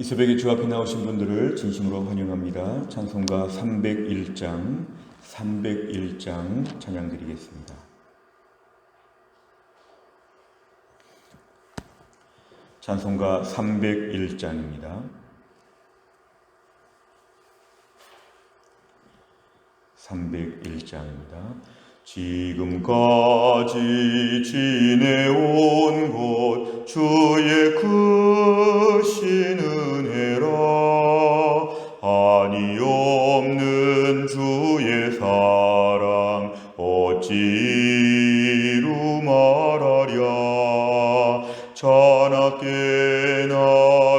이 새벽에 주 앞에 나오신 분들을 진심으로 환영합니다. 찬송가 301장 찬양 드리겠습니다. 찬송가 301장입니다. 301장입니다. 지금까지 지내온 것 주의 크신 은혜라. 한이 없는 주의 사랑 어찌 이루 말하랴. 자나깨나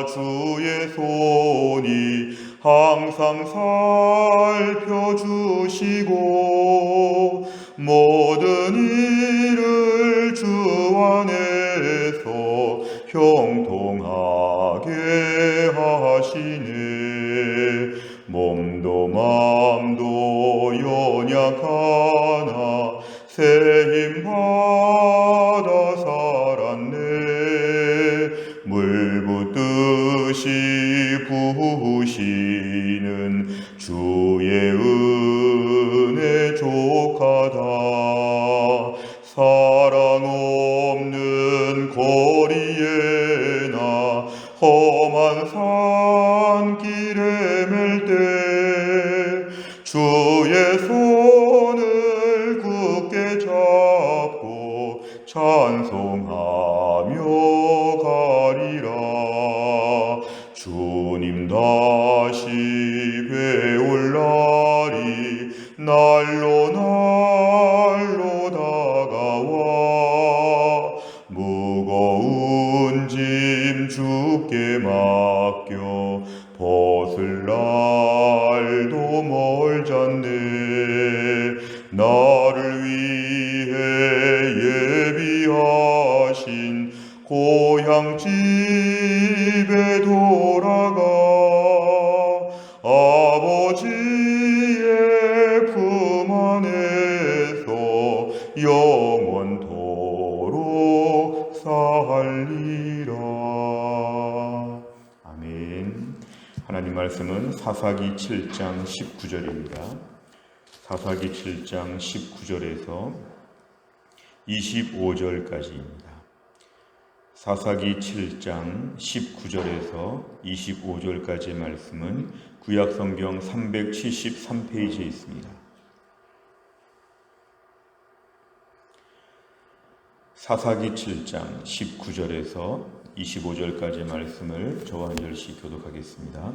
주의 손이 항상 살펴주시고 모든 일을 주 안에서 형통하게 하시네. 몸도 맘도 연약하나 새 힘 받아 살았네. 물 붓듯이 부으시는 주의 은혜 족하다. 사랑 없는 거리에나 험한 산길에 맬 때 주의 손을 굳게 잡고 찬송하며 가리라. 주님 다시 배울 날이 날로 다가와. 무거운 짐 주께 맡겨 벗을 날도 멀잖네. 나를 위해 예비하신 고향 집에 돌아가 아버지의 품 안에서 영원토록 살리라. 아멘. 하나님 말씀은 사사기 7장 19절입니다. 사사기 7장 19절에서 25절까지입니다. 사사기 7장 19절에서 25절까지의 말씀은 구약성경 373페이지에 있습니다. 사사기 7장 19절에서 25절까지의 말씀을 저와 한 절씩 교독하겠습니다.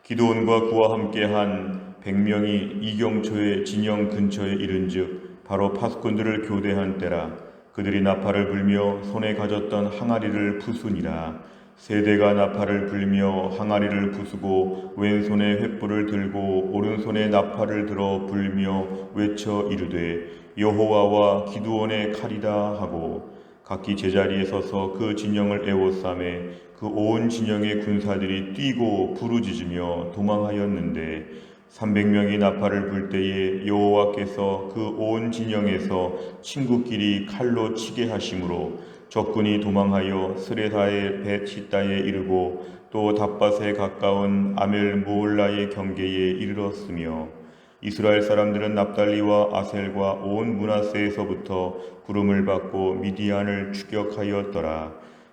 기드온과 그와 함께한 100명이 이경초의 진영 근처에 이른즉 바로 파수꾼들을 교대한 때라. 그들이 나팔을 불며 손에 가졌던 항아리를 부수니라. 세대가 나팔을 불며 항아리를 부수고 왼손에 횃불을 들고 오른손에 나팔을 들어 불며 외쳐 이르되 여호와와 기드온의 칼이다 하고 각기 제자리에 서서 그 진영을 에워싸매 그 온 진영의 군사들이 뛰고 부르짖으며 도망하였는데 300명이 나팔을 불 때에 여호와께서 그 온 진영에서 친구끼리 칼로 치게 하심으로 적군이 도망하여 스레사의 벳시다에 이르고 또 답밭에 가까운 아멜 모올라의 경계에 이르렀으며 이스라엘 사람들은 납달리와 아셀과 온 므낫세에서부터 구름을 받고 미디안을 추격하였더라.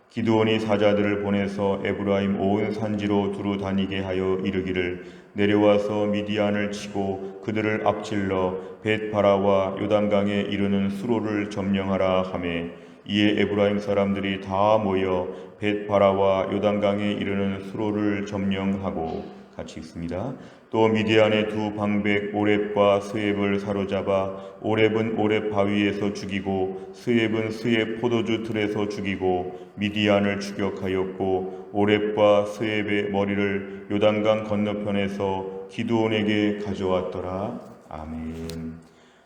기드온이 사자들을 보내서 에브라임 온 산지로 두루 다니게 하여 이르기를 내려와서 미디안을 치고 그들을 앞질러 벳바라와 요단강에 이르는 수로를 점령하라 하매 이에 에브라임 사람들이 다 모여 벳바라와 요단강에 이르는 수로를 점령하고 같이 읽습니다. 또 미디안의 두 방백 오렙과 스웹을 사로잡아 오렙은 오렙 바위에서 죽이고 스웹은 스웹 포도주 틀에서 죽이고 미디안을 추격하였고 오렙과 스웹의 머리를 요단강 건너편에서 기드온에게 가져왔더라. 아멘.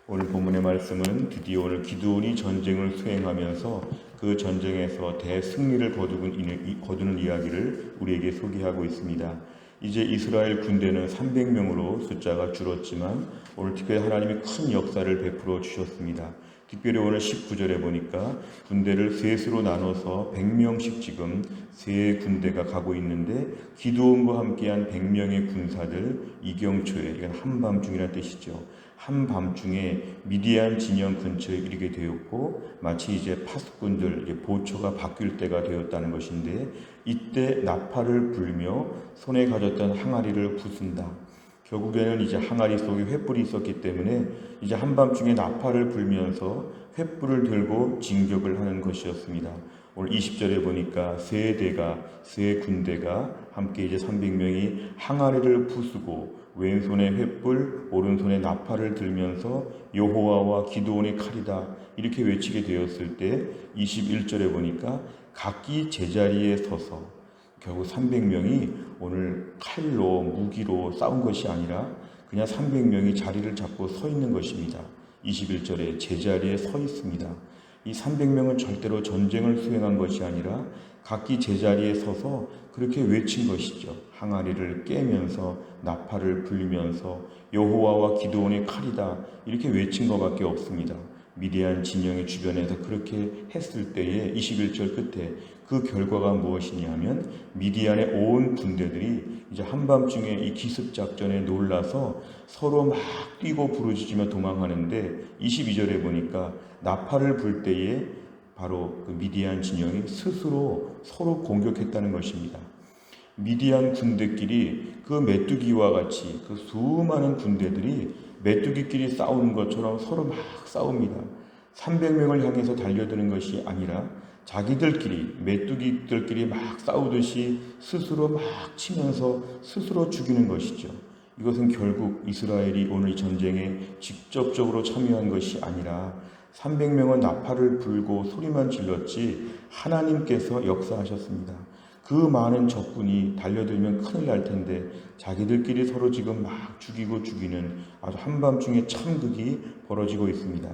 오늘 본문의 말씀은 드디어 오늘 기드온이 전쟁을 수행하면서 그 전쟁에서 대승리를 거두는 이야기를 우리에게 소개하고 있습니다. 이제 이스라엘 군대는 300명으로 숫자가 줄었지만 오늘 특별히 하나님이 큰 역사를 베풀어 주셨습니다. 특별히 오늘 19절에 보니까 군대를 셋으로 나눠서 100명씩 지금 세 군대가 가고 있는데 기드온과 함께한 100명의 군사들 이경초에, 이건 한밤중이라는 뜻이죠. 한밤중에 미디안 진영 근처에 이르게 되었고 마치 이제 파수꾼들 이제 보초가 바뀔 때가 되었다는 것인데 이때 나팔을 불며 손에 가졌던 항아리를 부순다. 결국에는 이제 항아리 속에 횃불이 있었기 때문에 이제 한밤중에 나팔을 불면서 횃불을 들고 진격을 하는 것이었습니다. 오늘 20절에 보니까 세 군대가 함께 이제 300명이 항아리를 부수고 왼손에 횃불, 오른손에 나팔을 들면서 여호와와 기드온의 칼이다 이렇게 외치게 되었을 때 21절에 보니까 각기 제자리에 서서 결국 300명이 오늘 칼로 무기로 싸운 것이 아니라 그냥 300명이 자리를 잡고 서 있는 것입니다. 21절에 제자리에 서 있습니다. 이 300명은 절대로 전쟁을 수행한 것이 아니라 각기 제자리에 서서 그렇게 외친 것이죠. 항아리를 깨면서 나팔을 불면서 여호와와 기드온의 칼이다 이렇게 외친 것밖에 없습니다. 미디안 진영의 주변에서 그렇게 했을 때에 21절 끝에 그 결과가 무엇이냐면 미디안의 온 군대들이 이제 한밤중에 이 기습작전에 놀라서 서로 막 뛰고 부르짖으며 도망하는데 22절에 보니까 나팔을 불 때에 바로 그 미디안 진영이 스스로 서로 공격했다는 것입니다. 미디안 군대끼리 그 메뚜기와 같이 그 수많은 군대들이 메뚜기끼리 싸우는 것처럼 서로 막 싸웁니다. 300명을 향해서 달려드는 것이 아니라 자기들끼리 메뚜기들끼리 막 싸우듯이 스스로 막 치면서 스스로 죽이는 것이죠. 이것은 결국 이스라엘이 오늘 이 전쟁에 직접적으로 참여한 것이 아니라 300명은 나팔을 불고 소리만 질렀지 하나님께서 역사하셨습니다. 그 많은 적군이 달려들면 큰일 날 텐데 자기들끼리 서로 지금 막 죽이는 아주 한밤중에 참극이 벌어지고 있습니다.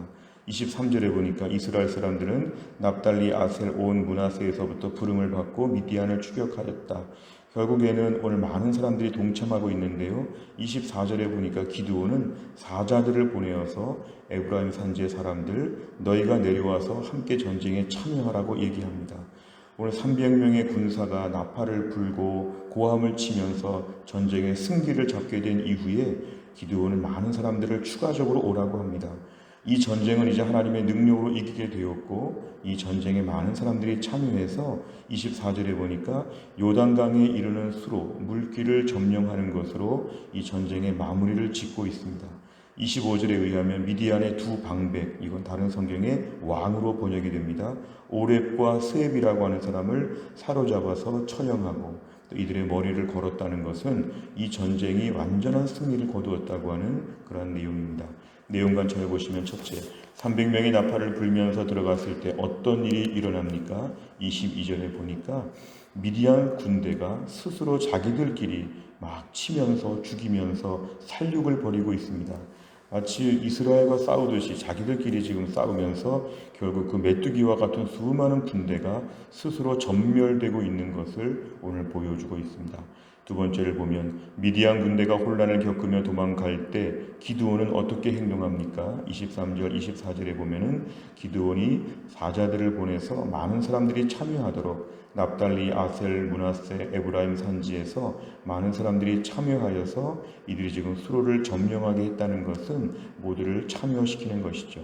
23절에 보니까 이스라엘 사람들은 납달리, 아셀, 온 므낫세에서부터 부름을 받고 미디안을 추격하였다. 결국에는 오늘 많은 사람들이 동참하고 있는데요. 24절에 보니까 기드온은 사자들을 보내어서 에브라임 산지의 사람들 너희가 내려와서 함께 전쟁에 참여하라고 얘기합니다. 오늘 300명의 군사가 나팔을 불고 고함을 치면서 전쟁의 승기를 잡게 된 이후에 기드온은 많은 사람들을 추가적으로 오라고 합니다. 이 전쟁은 이제 하나님의 능력으로 이기게 되었고 이 전쟁에 많은 사람들이 참여해서 24절에 보니까 요단강에 이르는 수로 물길을 점령하는 것으로 이 전쟁의 마무리를 짓고 있습니다. 25절에 의하면 미디안의 두 방백, 이건 다른 성경의 왕으로 번역이 됩니다. 오렙과 스앱이라고 하는 사람을 사로잡아서 처형하고 또 이들의 머리를 걸었다는 것은 이 전쟁이 완전한 승리를 거두었다고 하는 그러한 내용입니다. 내용만 잘 보시면 첫째, 300명이 나팔을 불면서 들어갔을 때 어떤 일이 일어납니까? 22절에 보니까 미디안 군대가 스스로 자기들끼리 막 치면서 죽이면서 살육을 벌이고 있습니다. 마치 이스라엘과 싸우듯이 자기들끼리 지금 싸우면서 결국 그 메뚜기와 같은 수많은 군대가 스스로 전멸되고 있는 것을 오늘 보여주고 있습니다. 두 번째를 보면 미디안 군대가 혼란을 겪으며 도망갈 때 기드온은 어떻게 행동합니까? 23절, 24절에 보면은 기드온이 사자들을 보내서 많은 사람들이 참여하도록 납달리, 아셀, 므낫세, 에브라임 산지에서 많은 사람들이 참여하여서 이들이 지금 수로를 점령하게 했다는 것은 모두를 참여시키는 것이죠.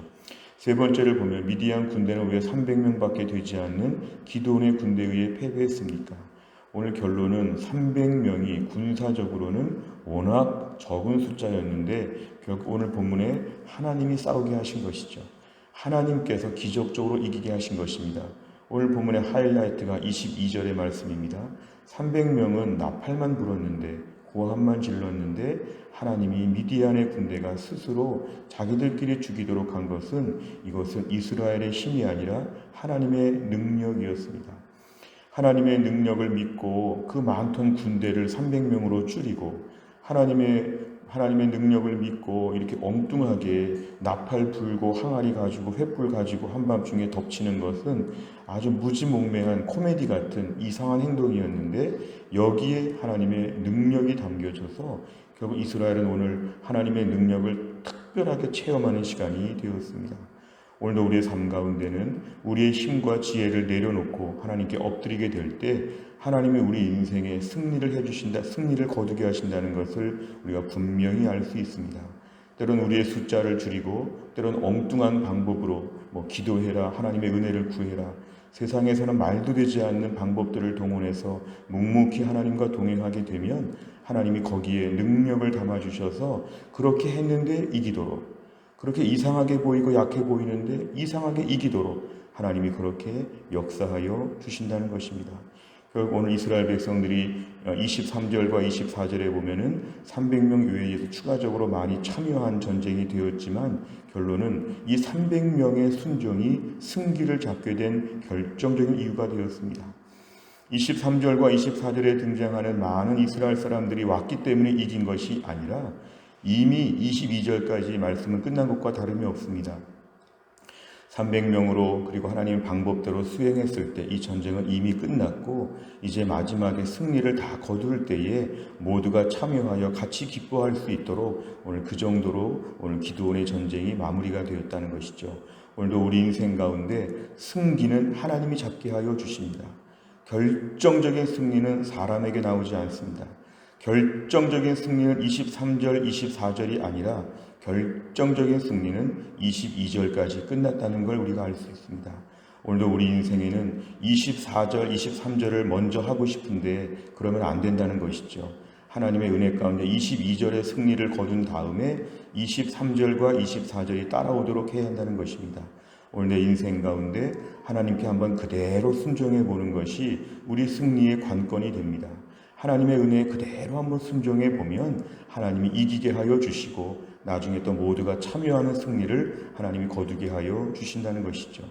세 번째를 보면 미디안 군대는 왜 300명밖에 되지 않는 기드온의 군대에 의해 패배했습니까? 오늘 결론은 300명이 군사적으로는 워낙 적은 숫자였는데 결국 오늘 본문에 하나님이 싸우게 하신 것이죠. 하나님께서 기적적으로 이기게 하신 것입니다. 오늘 본문의 하이라이트가 22절의 말씀입니다. 300명은 나팔만 불었는데 고함만 질렀는데 하나님이 미디안의 군대가 스스로 자기들끼리 죽이도록 한 것은 이것은 이스라엘의 힘이 아니라 하나님의 능력이었습니다. 하나님의 능력을 믿고 그 많던 군대를 300명으로 줄이고 하나님의 능력을 믿고 이렇게 엉뚱하게 나팔 불고 항아리 가지고 횃불 가지고 한밤중에 덮치는 것은 아주 무지몽매한 코미디 같은 이상한 행동이었는데 여기에 하나님의 능력이 담겨져서 결국 이스라엘은 오늘 하나님의 능력을 특별하게 체험하는 시간이 되었습니다. 오늘도 우리의 삶 가운데는 우리의 힘과 지혜를 내려놓고 하나님께 엎드리게 될 때 하나님이 우리 인생에 승리를 해주신다, 승리를 거두게 하신다는 것을 우리가 분명히 알 수 있습니다. 때론 우리의 숫자를 줄이고 때론 엉뚱한 방법으로 기도해라, 하나님의 은혜를 구해라, 세상에서는 말도 되지 않는 방법들을 동원해서 묵묵히 하나님과 동행하게 되면 하나님이 거기에 능력을 담아주셔서 그렇게 했는데 이기도록, 그렇게 이상하게 보이고 약해 보이는데 이상하게 이기도록 하나님이 그렇게 역사하여 주신다는 것입니다. 결국 오늘 이스라엘 백성들이 23절과 24절에 보면은 300명 외에서 추가적으로 많이 참여한 전쟁이 되었지만 결론은 이 300명의 순종이 승기를 잡게 된 결정적인 이유가 되었습니다. 23절과 24절에 등장하는 많은 이스라엘 사람들이 왔기 때문에 이긴 것이 아니라 이미 22절까지 말씀은 끝난 것과 다름이 없습니다. 300명으로 그리고 하나님의 방법대로 수행했을 때 이 전쟁은 이미 끝났고 이제 마지막에 승리를 다 거둘 때에 모두가 참여하여 같이 기뻐할 수 있도록 오늘 그 정도로 오늘 기드온의 전쟁이 마무리가 되었다는 것이죠. 오늘도 우리 인생 가운데 승기는 하나님이 잡게 하여 주십니다. 결정적인 승리는 사람에게 나오지 않습니다. 결정적인 승리는 23절, 24절이 아니라 결정적인 승리는 22절까지 끝났다는 걸 우리가 알 수 있습니다. 오늘도 우리 인생에는 24절, 23절을 먼저 하고 싶은데 그러면 안 된다는 것이죠. 하나님의 은혜 가운데 22절의 승리를 거둔 다음에 23절과 24절이 따라오도록 해야 한다는 것입니다. 오늘 내 인생 가운데 하나님께 한번 그대로 순종해 보는 것이 우리 승리의 관건이 됩니다. 하나님의 은혜에 그대로 한번 순종해 보면 하나님이 이기게 하여 주시고 나중에 또 모두가 참여하는 승리를 하나님이 거두게 하여 주신다는 것이죠.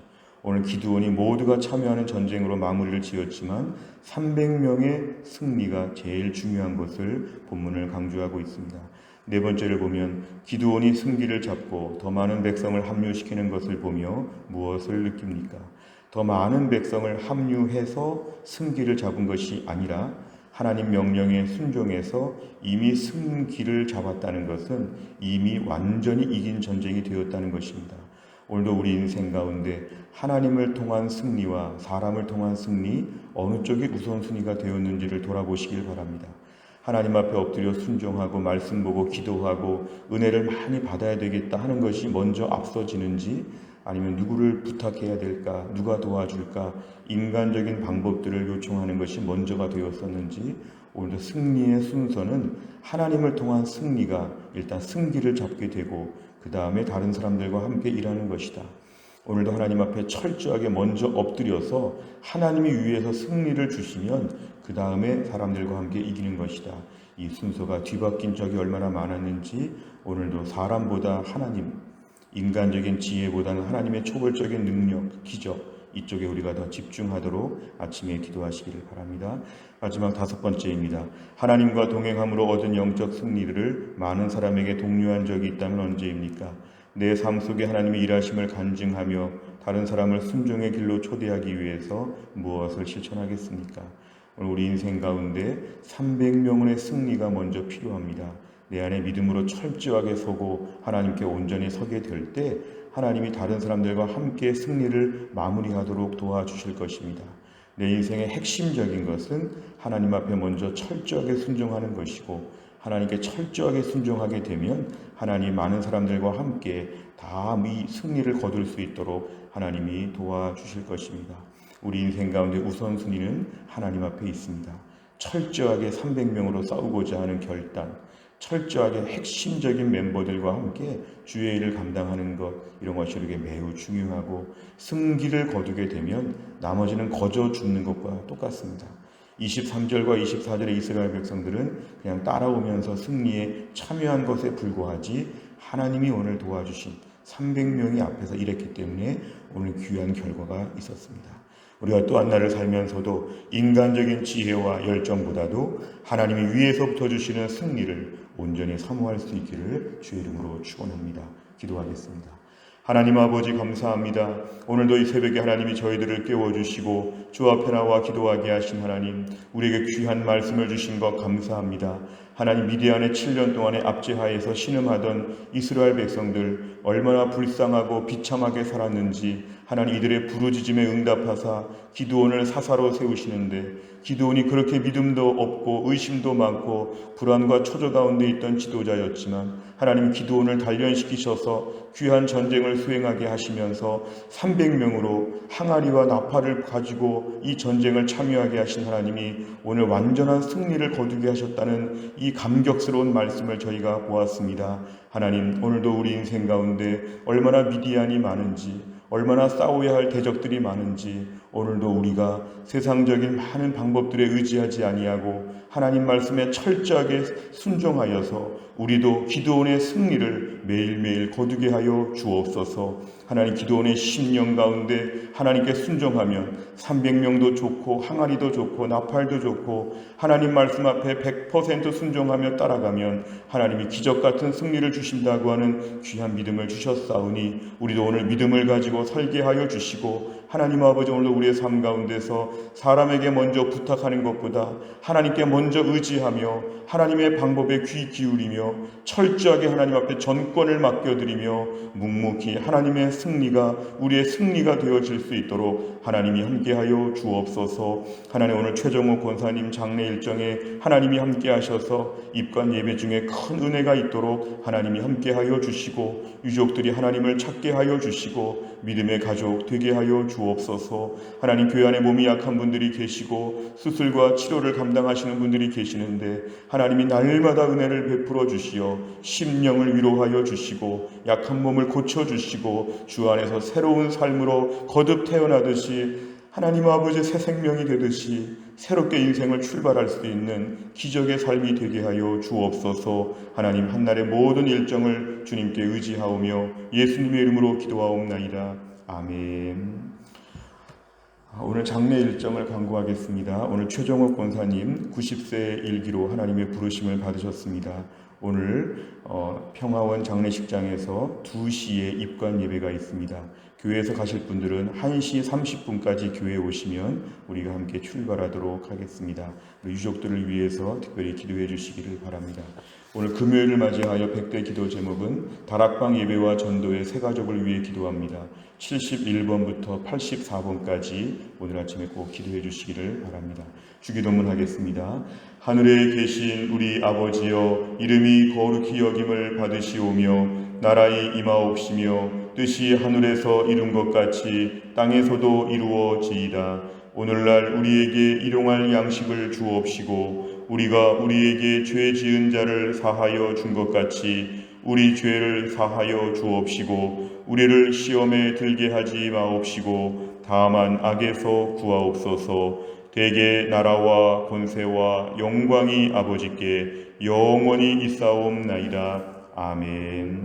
오늘 기드온이 모두가 참여하는 전쟁으로 마무리를 지었지만 300명의 승리가 제일 중요한 것을 본문을 강조하고 있습니다. 네 번째를 보면 기드온이 승기를 잡고 더 많은 백성을 합류시키는 것을 보며 무엇을 느낍니까? 더 많은 백성을 합류해서 승기를 잡은 것이 아니라 하나님 명령에 순종해서 이미 승기를 잡았다는 것은 이미 완전히 이긴 전쟁이 되었다는 것입니다. 오늘도 우리 인생 가운데 하나님을 통한 승리와 사람을 통한 승리 어느 쪽이 우선순위가 되었는지를 돌아보시길 바랍니다. 하나님 앞에 엎드려 순종하고 말씀 보고 기도하고 은혜를 많이 받아야 되겠다 하는 것이 먼저 앞서지는지 아니면 누구를 부탁해야 될까, 누가 도와줄까, 인간적인 방법들을 요청하는 것이 먼저가 되었었는지 오늘도 승리의 순서는 하나님을 통한 승리가 일단 승기를 잡게 되고 그 다음에 다른 사람들과 함께 일하는 것이다. 오늘도 하나님 앞에 철저하게 먼저 엎드려서 하나님이 위에서 승리를 주시면 그 다음에 사람들과 함께 이기는 것이다. 이 순서가 뒤바뀐 적이 얼마나 많았는지 오늘도 사람보다 하나님, 인간적인 지혜보다는 하나님의 초월적인 능력, 기적 이쪽에 우리가 더 집중하도록 아침에 기도하시기를 바랍니다. 마지막 다섯 번째입니다. 하나님과 동행함으로 얻은 영적 승리를 많은 사람에게 독려한 적이 있다면 언제입니까? 내 삶 속에 하나님의 일하심을 간증하며 다른 사람을 순종의 길로 초대하기 위해서 무엇을 실천하겠습니까? 오늘 우리 인생 가운데 300명의 승리가 먼저 필요합니다. 내 안에 믿음으로 철저하게 서고 하나님께 온전히 서게 될 때 하나님이 다른 사람들과 함께 승리를 마무리하도록 도와주실 것입니다. 내 인생의 핵심적인 것은 하나님 앞에 먼저 철저하게 순종하는 것이고 하나님께 철저하게 순종하게 되면 하나님 많은 사람들과 함께 다 이 승리를 거둘 수 있도록 하나님이 도와주실 것입니다. 우리 인생 가운데 우선순위는 하나님 앞에 있습니다. 철저하게 300명으로 싸우고자 하는 결단, 철저하게 핵심적인 멤버들과 함께 주의 일을 감당하는 것, 이런 것이 우리에게 매우 중요하고 승기를 거두게 되면 나머지는 거저 죽는 것과 똑같습니다. 23절과 24절의 이스라엘 백성들은 그냥 따라오면서 승리에 참여한 것에 불과하지 하나님이 오늘 도와주신 300명이 앞에서 일했기 때문에 오늘 귀한 결과가 있었습니다. 우리가 또한 날을 살면서도 인간적인 지혜와 열정보다도 하나님이 위에서부터 주시는 승리를 온전히 사모할 수 있기를 주의 이름으로 축원합니다. 기도하겠습니다. 하나님 아버지 감사합니다. 오늘도 이 새벽에 하나님이 저희들을 깨워주시고 주 앞에 나와 기도하게 하신 하나님, 우리에게 귀한 말씀을 주신 것 감사합니다. 하나님 미디안의 7년 동안의 압제하에서 신음하던 이스라엘 백성들 얼마나 불쌍하고 비참하게 살았는지 하나님 이들의 부르짖음에 응답하사 기드온을 사사로 세우시는데, 기드온이 그렇게 믿음도 없고 의심도 많고 불안과 초조 가운데 있던 지도자였지만 하나님 기드온을 단련시키셔서 귀한 전쟁을 수행하게 하시면서 300명으로 항아리와 나팔을 가지고 이 전쟁을 참여하게 하신 하나님이 오늘 완전한 승리를 거두게 하셨다는 이 감격스러운 말씀을 저희가 보았습니다. 하나님, 오늘도 우리 인생 가운데 얼마나 미디안이 많은지, 얼마나 싸워야 할 대적들이 많은지 오늘도 우리가 세상적인 많은 방법들에 의지하지 아니하고 하나님 말씀에 철저하게 순종하여서 우리도 기드온의 승리를 매일매일 거두게 하여 주옵소서. 하나님, 기드온의 10년 가운데 하나님께 순종하면 300명도 좋고 항아리도 좋고 나팔도 좋고 하나님 말씀 앞에 100% 순종하며 따라가면 하나님이 기적같은 승리를 주신다고 하는 귀한 믿음을 주셨사오니 우리도 오늘 믿음을 가지고 설계하여 주시고, 하나님 아버지, 오늘도 우리의 삶 가운데서 사람에게 먼저 부탁하는 것보다 하나님께 먼저 의지하며 하나님의 방법에 귀 기울이며 철저하게 하나님 앞에 전권을 맡겨드리며 묵묵히 하나님의 승리가 우리의 승리가 되어질 수 있도록 하나님이 함께하여 주옵소서. 하나님, 오늘 최정호 권사님 장례 일정에 하나님이 함께 하셔서 입관 예배 중에 큰 은혜가 있도록 하나님이 함께하여 주시고 유족들이 하나님을 찾게 하여 주시고 믿음의 가족 되게 하여 주옵소서. 하나님, 교회 안에 몸이 약한 분들이 계시고 수술과 치료를 감당하시는 분들이 계시는데 하나님이 날마다 은혜를 베풀어 주시어 심령을 위로하여 주시고 약한 몸을 고쳐주시고 주 안에서 새로운 삶으로 거듭 태어나듯이 하나님 아버지 새 생명이 되듯이 새롭게 인생을 출발할 수 있는 기적의 삶이 되게 하여 주옵소서. 하나님, 한날의 모든 일정을 주님께 의지하오며 예수님의 이름으로 기도하옵나이다. 아멘. 오늘 장례 일정을 광고하겠습니다. 오늘 최정옥 권사님 90세 일기로 하나님의 부르심을 받으셨습니다. 오늘 평화원 장례식장에서 2시에 입관 예배가 있습니다. 교회에서 가실 분들은 1시 30분까지 교회에 오시면 우리가 함께 출발하도록 하겠습니다. 유족들을 위해서 특별히 기도해 주시기를 바랍니다. 오늘 금요일을 맞이하여 100대 기도 제목은 다락방 예배와 전도의 새 가족을 위해 기도합니다. 71번부터 84번까지 오늘 아침에 꼭 기도해 주시기를 바랍니다. 주기도문 하겠습니다. 하늘에 계신 우리 아버지여, 이름이 거룩히 여김을 받으시오며 나라의 임하옵시며 뜻이 하늘에서 이룬 것 같이 땅에서도 이루어지이다. 오늘날 우리에게 일용할 양식을 주옵시고 우리가 우리에게 죄 지은 자를 사하여 준 것 같이 우리 죄를 사하여 주옵시고 우리를 시험에 들게 하지 마옵시고 다만 악에서 구하옵소서. 대개 나라와 권세와 영광이 아버지께 영원히 있사옵나이다. 아멘.